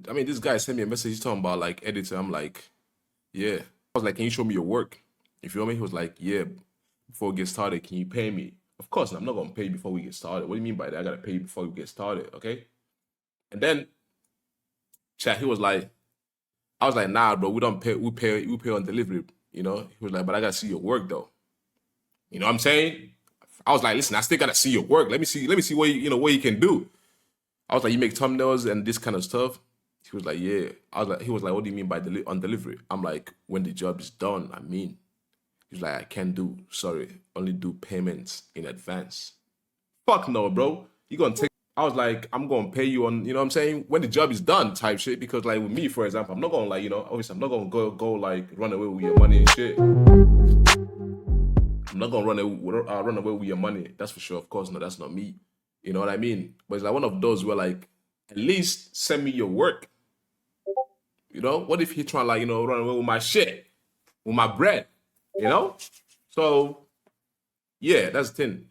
I mean, this guy sent me a message. He's talking about like editing. I'm like, yeah. I was like, can you show me your work? You feel me? He was like, yeah. Before we get started, can you pay me? Of course, I'm not gonna pay you before we get started. What do you mean by that? I gotta pay you before we get started, okay? And then, chat. He was like, I was like, nah, bro. We don't pay. We pay on delivery. You know. He was like, but I gotta see your work though. You know what I'm saying? I was like, listen, I still gotta see your work. Let me see what what you can do. I was like, you make thumbnails and this kind of stuff. He was like, yeah. He was like, what do you mean by on delivery? I'm like, when the job is done, I mean. He's like, I can't do, sorry, only do payments in advance. Fuck no, bro. You gonna take, I was like, I'm gonna pay you on, you know what I'm saying, when the job is done type shit. Because like with me, for example, I'm not gonna like, obviously I'm not gonna go like run away with your money and shit. I'm not gonna run away with your money. That's for sure. Of course, no, that's not me. You know what I mean? But it's like one of those where like, at least send me your work. You know, what if he trying like, run away with my shit, with my bread, you know? So yeah, that's the thing.